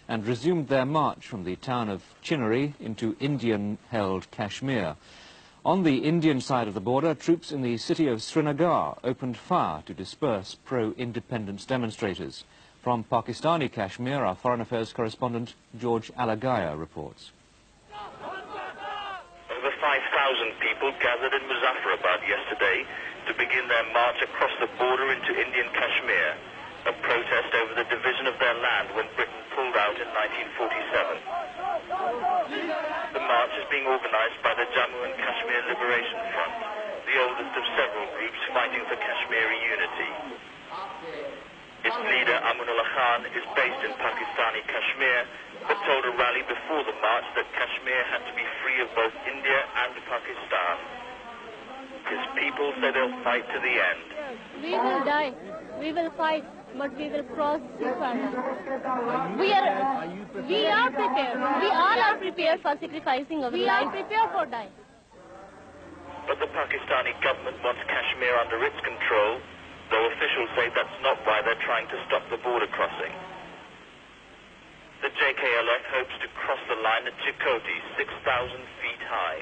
and resumed their march from the town of Seri into Indian-held Kashmir. On the Indian side of the border, troops in the city of Srinagar opened fire to disperse pro-independence demonstrators. From Pakistani Kashmir, our Foreign Affairs correspondent George Alagaya reports. Over 5,000 people gathered in Muzaffarabad yesterday to begin their march across the border into Indian Kashmir, a protest over the division of their land when Britain pulled out in 1947. The march is being organised by the Jammu and Kashmir Liberation Front, the oldest of several groups fighting for Kashmiri unity. Its leader, Amanullah Khan, is based in Pakistani Kashmir, but told a rally before the march that Kashmir had to be free of both India and Pakistan. His people say they'll fight to the end. We will die, we will fight, but we will cross this border. We are prepared. We all are prepared for sacrificing our lives. We are prepared for dying. But the Pakistani government wants Kashmir under its control, though officials say that's not why they're trying to stop the border crossing. The JKLF hopes to cross the line at Chakoti, 6,000 feet high.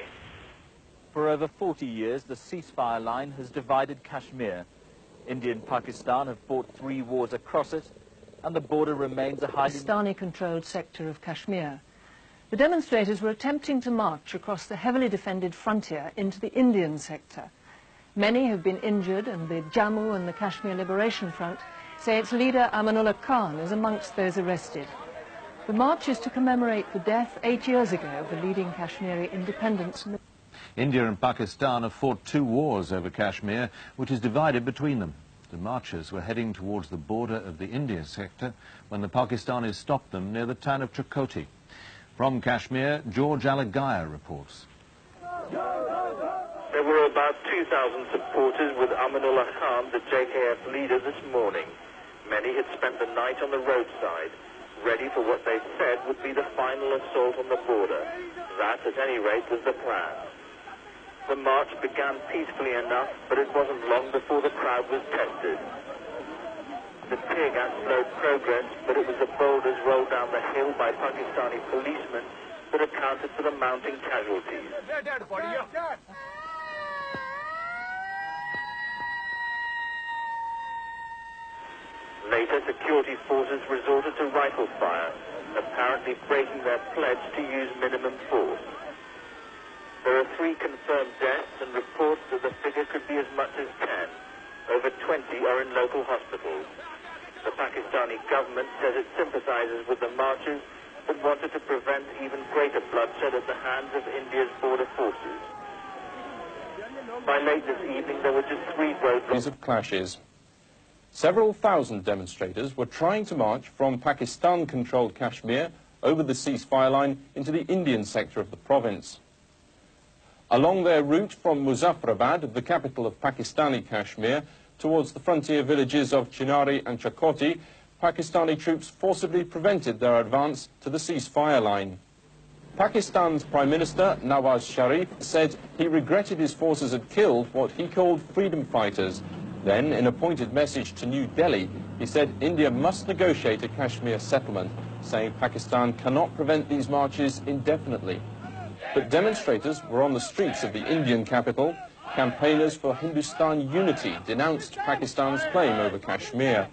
For over 40 years, the ceasefire line has divided Kashmir. India and Pakistan have fought 3 wars across it, and the border remains a highly Pakistani-controlled sector of Kashmir. The demonstrators were attempting to march across the heavily defended frontier into the Indian sector. Many have been injured, and the Jammu and the Kashmir Liberation Front say its leader Amanullah Khan is amongst those arrested. The march is to commemorate the death 8 years ago of the leading Kashmiri independence. India and Pakistan have fought 2 wars over Kashmir, which is divided between them. The marchers were heading towards the border of the India sector when the Pakistanis stopped them near the town of Chakoti. From Kashmir, George Alagaya reports. There were about 2,000 supporters with Amanullah Khan, the JKF leader, this morning. Many had spent the night on the roadside, ready for what they said would be the final assault on the border. That, at any rate, was the plan. The march began peacefully enough, but it wasn't long before the crowd was tested. The tear gas slowed progress, but it was the boulders rolled down the hill by Pakistani policemen that accounted for the mounting casualties. Later, security forces resorted to rifle fire, apparently breaking their pledge to use minimum force. There are 3 confirmed deaths and reports that the figure could be as much as 10. Over 20 are in local hospitals. The Pakistani government says it sympathizes with the marchers, but wanted to prevent even greater bloodshed at the hands of India's border forces. By late this evening, there were just 3 roadblocks of clashes. Several thousand demonstrators were trying to march from Pakistan-controlled Kashmir over the ceasefire line into the Indian sector of the province. Along their route from Muzaffarabad, the capital of Pakistani Kashmir, towards the frontier villages of Seri and Chakoti, Pakistani troops forcibly prevented their advance to the ceasefire line. Pakistan's Prime Minister Nawaz Sharif said he regretted his forces had killed what he called freedom fighters. Then, in a pointed message to New Delhi, he said India must negotiate a Kashmir settlement, saying Pakistan cannot prevent these marches indefinitely. But demonstrators were on the streets of the Indian capital. Campaigners for Hindustan unity denounced Pakistan's claim over Kashmir.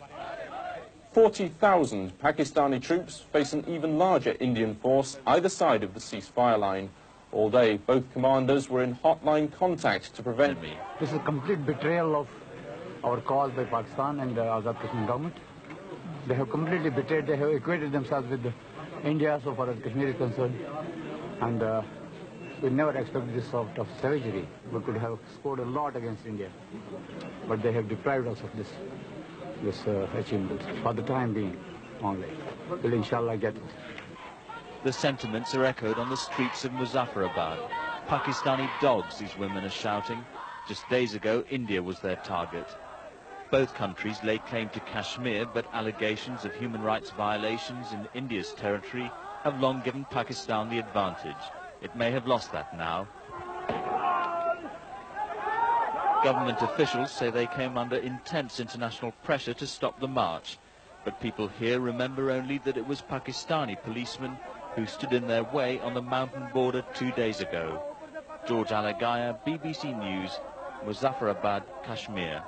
40,000 Pakistani troops face an even larger Indian force either side of the ceasefire line. All day, both commanders were in hotline contact to prevent me. This is a complete betrayal of our cause by Pakistan and the Azad Kashmir government. They have completely betrayed, they have equated themselves with India so far as Kashmir is concerned. And we never expected this sort of savagery. We could have scored a lot against India. But they have deprived us of this achievement for the time being only. We'll inshallah get it. The sentiments are echoed on the streets of Muzaffarabad. Pakistani dogs, these women are shouting. Just days ago, India was their target. Both countries lay claim to Kashmir, but allegations of human rights violations in India's territory have long given Pakistan the advantage. It may have lost that now. Government officials say they came under intense international pressure to stop the march. But people here remember only that it was Pakistani policemen who stood in their way on the mountain border 2 days ago. George Alagaya, BBC News, Muzaffarabad, Kashmir.